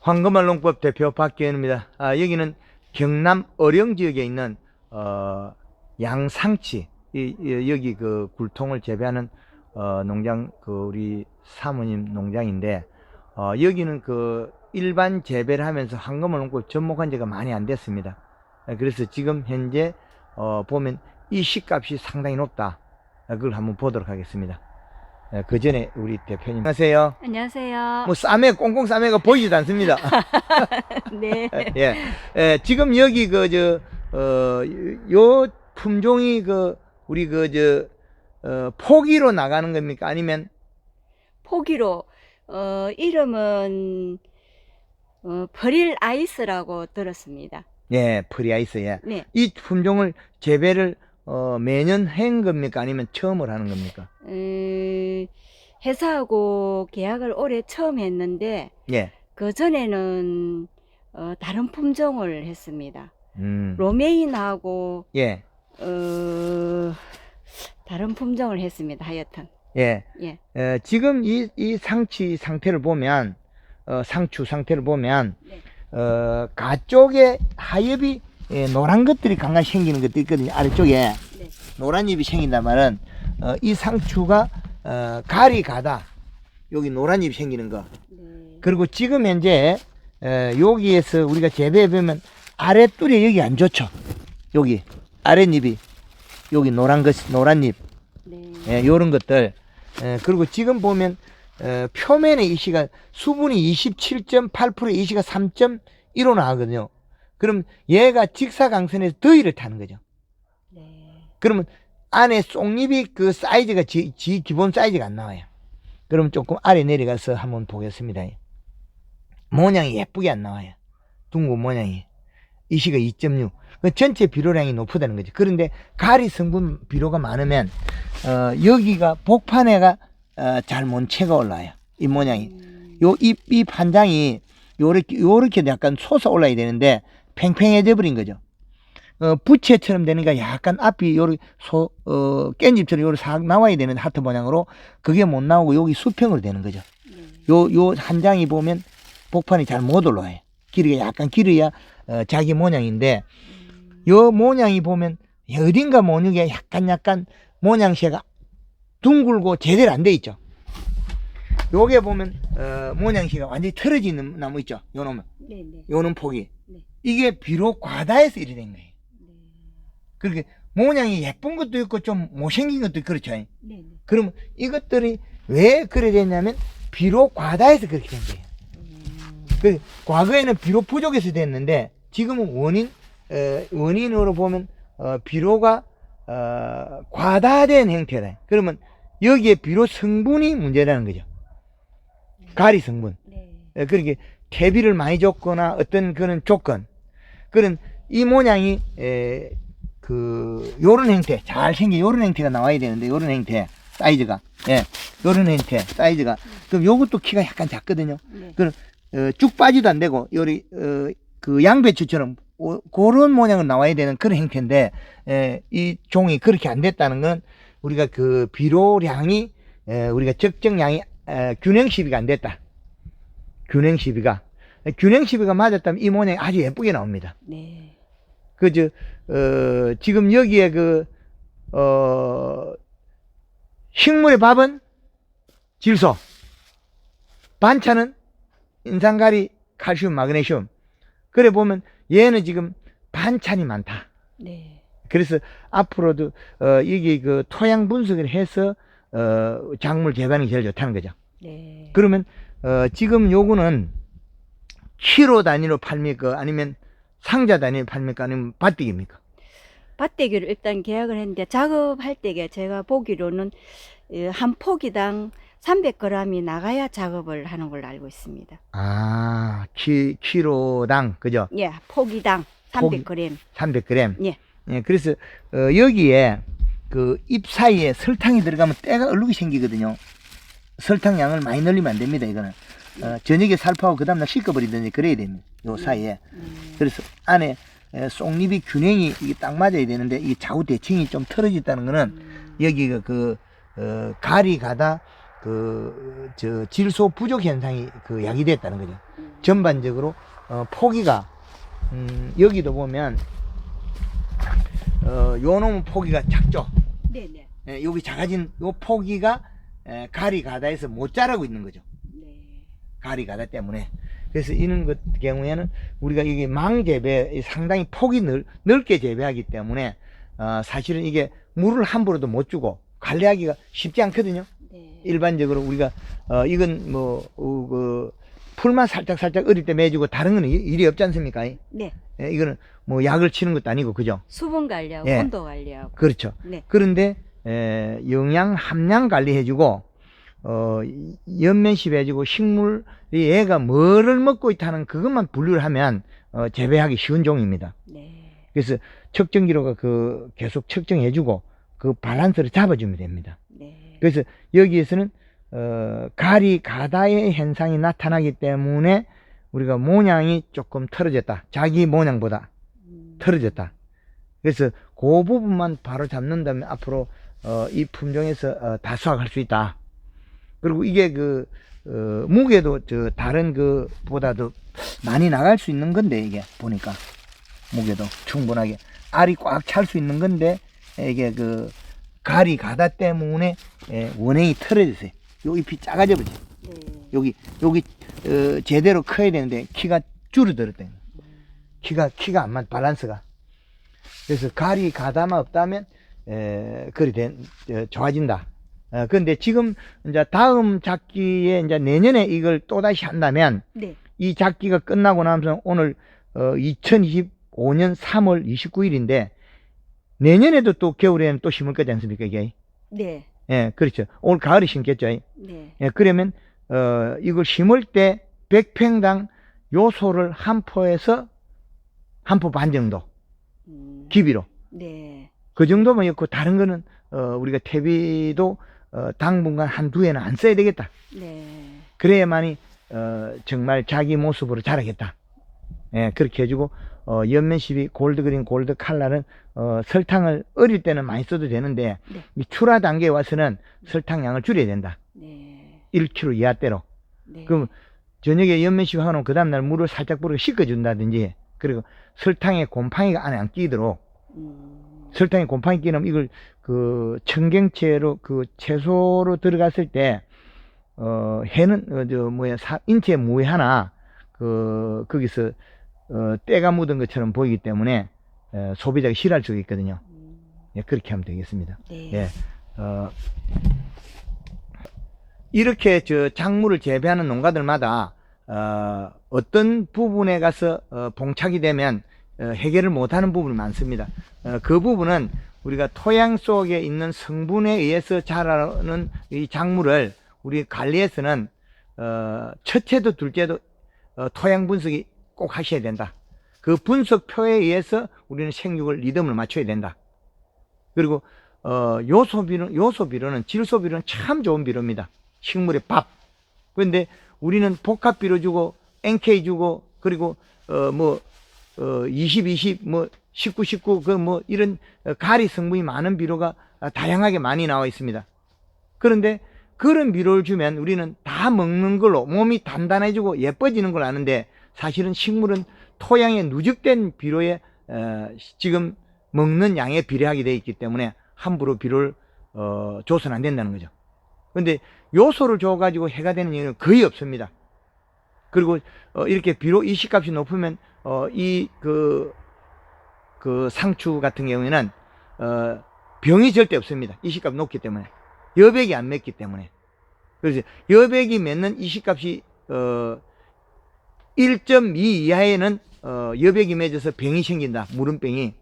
황금알 농법 대표 박기현입니다. 여기는 경남 어령 지역에 있는 양상치 여기 그 굴통을 재배하는 농장, 우리 사모님 농장인데, 여기는 그 일반 재배를 하면서 황금알 농법 접목한 지가 많이 안 됐습니다. 그래서 지금 현재 보면 이 씨값이 상당히 높다. 그걸 한번 보도록 하겠습니다. 그 전에 우리 대표님 안녕하세요. 안녕하세요. 뭐 싸매 꽁꽁 싸매가 보이지도 않습니다. 네. 지금 여기 요 품종이 우리 포기로 나가는 겁니까? 아니면 포기로 이름은 버릴 아이스라고 들었습니다. 예, 프리아이스. 예. 네. 이 품종을 재배를 매년 한 겁니까? 아니면 처음으로 하는 겁니까? 회사하고 계약을 올해 처음 했는데 예. 그 전에는 다른 품종을 했습니다. 음. 로메인하고 예. 다른 품종을 했습니다. 하여튼. 예. 예. 지금 이 상치 상태를 보면, 상추 상태를 보면, 네. 가쪽에 하엽이 노란 것들이 강하게 생기는 것도 있거든요. 아래쪽에 네. 노란 잎이 생긴단 말은 이 상추가 가리 가다 여기 노란 잎이 생기는 거. 네. 그리고 지금 현재 여기에서 우리가 재배해 보면 아랫줄이 여기 안 좋죠. 여기 아랫잎이 여기 노란 잎. 네. 요런 것들. 그리고 지금 보면 표면의 이시가 수분이 27.8%, 이시가 3.15 나가거든요. 그럼 얘가 직사광선에서 더위를 타는 거죠. 네. 그러면 안에 쏙잎이 그 사이즈가 기본 사이즈가 안 나와요. 그러면 조금 아래 내려가서 한번 보겠습니다. 모양이 예쁘게 안 나와요. 둥근 모양이. 이시가 2.6. 전체 비료량이 높다는 거죠. 그런데 가리 성분 비료가 많으면 여기가 복판에가 잘 몬채가 올라와요. 이 모양이. 요 잎 한 장이 요렇게 약간 솟아 올라야 되는데 팽팽해져 버린 거죠. 부채처럼 되니까 약간 앞이 깻잎처럼 요렇게 싹 나와야 되는 하트 모양으로 그게 못 나오고 여기 수평으로 되는 거죠. 요 한 장이 보면 복판이 잘 못 올라와요. 길이가 약간 길어야 자기 모양인데, 요 모양이 보면 어딘가 모양이 약간 모양새가 둥글고 제대로 안 돼 있죠. 요게 보면 모양새가 완전히 틀어지는 나무 있죠. 요놈은. 네네. 요놈 폭이. 네. 이게 비료 과다해서 이래 된 거예요. 네. 그렇게 모양이 예쁜 것도 있고 좀 못생긴 것도 있고 그렇죠. 네네. 그러면 이것들이 왜 그래 됐냐면 비료 과다해서 그렇게 된 거예요. 그 과거에는 비료 부족해서 됐는데 지금은 원인으로 보면 비료가 과다된 형태다. 그러면 여기에 비료 성분이 문제라는 거죠. 가리 성분. 네. 그러니까 퇴비를 많이 줬거나 어떤 그런 조건, 그런 이 모양이 요런 형태 잘 생긴 요런 형태가 나와야 되는데, 요런 형태 사이즈가, 요런 형태 사이즈가, 그럼 요것도 키가 약간 작거든요. 네. 그럼 쭉 빠지도 안 되고 요리 그 양배추처럼 그런 모양으로 나와야 되는 그런 형태인데, 이 종이 그렇게 안 됐다는 건 우리가 그 비료량이 우리가 적정량이 균형 시비가 안 됐다. 균형 시비가 맞았다면 이 모양이 아주 예쁘게 나옵니다. 네. 지금 여기에 식물의 밥은 질소, 반찬은 인산가리, 칼슘, 마그네슘. 그래 보면 얘는 지금 반찬이 많다. 네. 그래서 앞으로도 이게 그 토양 분석을 해서 작물 재배하는 게 제일 좋다는 거죠. 네. 그러면 지금 요거는 키로 단위로 팔니까 아니면 상자 단위로 팔니까 아니면 밭대기입니까? 밭대기를 일단 계약을 했는데 작업할 때게 제가 보기로는 한 포기당 300g이 나가야 작업을 하는 걸로 알고 있습니다. 아, 키로당, 그죠? 예, 포기당 300g. 300g. 예. 예, 그래서 여기에 그 잎 사이에 설탕이 들어가면 때가 얼룩이 생기거든요. 설탕량을 많이 넣으면 안 됩니다. 이거는 저녁에 살포하고 그 다음날 씻어버리든지 그래야 됩니다. 요 사이에. 그래서 안에 쏙잎이 균형이 이게 딱 맞아야 되는데 이 좌우 대칭이 좀 틀어졌다는 거는 여기가 가리 가다 질소 부족 현상이 야기됐다는 거죠. 전반적으로 포기가 여기도 보면 요 놈은 포기가 작죠. 네네. 예, 여기 작아진 요 포기가 가리 가다에서 못 자라고 있는 거죠. 네. 가리 가다 때문에. 그래서 이런 것 경우에는 우리가 이게 망재배 상당히 폭이 넓게 재배하기 때문에 사실은 이게 물을 함부로도 못 주고 관리하기가 쉽지 않거든요. 네. 일반적으로 우리가 이건 뭐 그 풀만 살짝 어릴 때 매주고 다른 거는 일이 없지 않습니까? 네. 예, 이거는 뭐 약을 치는 것도 아니고 그죠? 수분 관리하고 예. 온도 관리하고. 그렇죠. 네. 그런데 영양 함량 관리해주고 연면식 해주고 식물이 얘가 뭐를 먹고 있다는 그것만 분류를 하면 재배하기 쉬운 종입니다. 네. 그래서 측정기로가 계속 측정해주고 그 밸런스를 잡아주면 됩니다. 네. 그래서 여기에서는 가리 가다의 현상이 나타나기 때문에 우리가 모양이 조금 틀어졌다. 자기 모양보다 틀어졌다. 그래서 그 부분만 바로 잡는다면 앞으로 이 품종에서 다수확할 수 있다. 그리고 이게 무게도 다른 보다도 많이 나갈 수 있는 건데, 이게 보니까 무게도 충분하게 알이 꽉 찰 수 있는 건데, 이게 가리 가다 때문에 원행이 틀어졌어요. 요 잎이 작아져 버지. 네. 여기 제대로 커야 되는데 키가 줄어들었다. 키가 안 맞, 밸런스가. 그래서 가리 가다만 없다면 좋아진다. 그런데 지금 이제 다음 작기에 이제 내년에 이걸 또 다시 한다면 네. 이 작기가 끝나고 나면서 오늘 2025년 3월 29일인데 내년에도 또 겨울에는 또 심을 거지 않습니까, 이게? 네. 예, 그렇죠. 올 가을에 심겠죠. 네. 예, 그러면 이걸 심을 때 100평당 요소를 한 포에서 한 포 반 정도 기비로. 네. 그 정도면 있고 다른 거는 우리가 퇴비도 당분간 한두 해는 안 써야 되겠다. 네. 그래야만이 정말 자기 모습으로 자라겠다. 예, 그렇게 해주고 연면십이 골드그린 골드 칼라는 설탕을 어릴 때는 많이 써도 되는데 네. 이 출하 단계에 와서는 설탕량을 줄여야 된다. 네. 1kg 이하대로. 네. 그럼 저녁에 연면십 하고 그 다음날 물을 살짝 뿌려 씻어준다든지, 그리고 설탕에 곰팡이가 안에 안 끼도록. 설탕에 곰팡이 끼면 이걸 청경채로 채소로 들어갔을 때 해는 인체 무에 하나 거기서 때가 묻은 것처럼 보이기 때문에 소비자가 싫어할 수가 있거든요. 예, 그렇게 하면 되겠습니다. 네. 예, 이렇게 작물을 재배하는 농가들마다 어떤 부분에 가서 봉착이 되면 해결을 못하는 부분이 많습니다. 그 부분은 우리가 토양 속에 있는 성분에 의해서 자라는 이 작물을 우리 관리에서는 첫째도 둘째도 토양 분석이 꼭 하셔야 된다. 그 분석표에 의해서 우리는 생육을 리듬을 맞춰야 된다. 그리고 요소비료는 질소비료는 참 좋은 비료입니다. 식물의 밥. 그런데 우리는 복합비료 주고 NK 주고 그리고 20, 20, 19, 19 이런 가리 성분이 많은 비료가 다양하게 많이 나와 있습니다. 그런데 그런 비료를 주면 우리는 다 먹는 걸로 몸이 단단해지고 예뻐지는 걸 아는데, 사실은 식물은 토양에 누적된 비료에 지금 먹는 양에 비례하게 되어 있기 때문에 함부로 비료를 줘서는 안 된다는 거죠. 그런데 요소를 줘가지고 해가 되는 일은 거의 없습니다. 그리고 이렇게 비료 이식값이 높으면 상추 같은 경우에는 병이 절대 없습니다. 이식값이 높기 때문에. 여백이 안 맺기 때문에. 그래서 여백이 맺는 이식값이 1.2 이하에는 여백이 맺어서 병이 생긴다. 무름병이.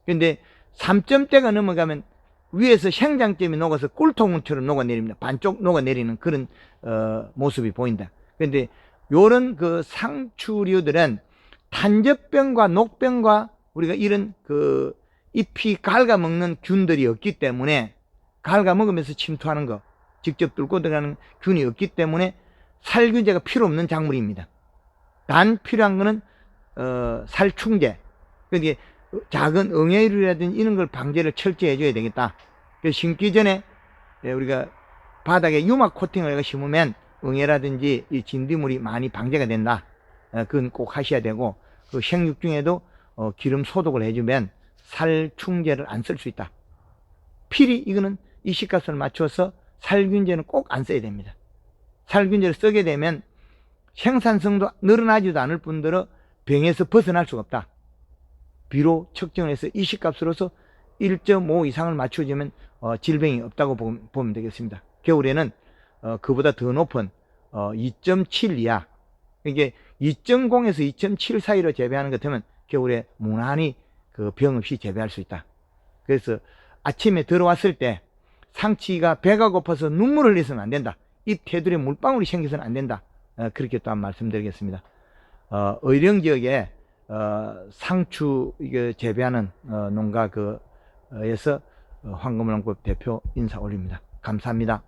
근데 3점대가 넘어가면 위에서 생장점이 녹아서 꿀통처럼 녹아내립니다. 반쪽 녹아내리는 그런 모습이 보인다. 그런데 요런 상추류들은 탄저병과 녹병과 우리가 이런 잎이 갉아먹는 균들이 없기 때문에, 갉아먹으면서 침투하는 거, 직접 뚫고 들어가는 균이 없기 때문에 살균제가 필요 없는 작물입니다. 단 필요한 거는 살충제, 그러니까 작은 응애류라든지 이런 걸 방제를 철저히 해줘야 되겠다. 그래서 심기 전에 우리가 바닥에 유막 코팅을 해서 심으면 응애라든지 이 진딧물이 많이 방제가 된다. 그건 꼭 하셔야 되고, 그 생육 중에도 기름 소독을 해주면 살충제를 안 쓸 수 있다. 필히 이거는 이식값을 맞춰서 살균제는 꼭 안 써야 됩니다. 살균제를 쓰게 되면 생산성도 늘어나지도 않을 뿐더러 병에서 벗어날 수가 없다. 비록 측정을 해서 이식값으로서 1.5 이상을 맞춰주면 질병이 없다고 보면 되겠습니다. 겨울에는 그보다 더 높은 2.7 이하, 이게 2.0에서 2.7 사이로 재배하는 것 같으면 겨울에 무난히 그 병 없이 재배할 수 있다. 그래서 아침에 들어왔을 때 상치가 배가 고파서 눈물을 흘려서는 안 된다. 입 테두리에 물방울이 생겨서는 안 된다. 그렇게 또 한 말씀드리겠습니다. 의령 지역에 상추 이거 재배하는 농가 에서 황금을왕국 대표 인사 올립니다. 감사합니다.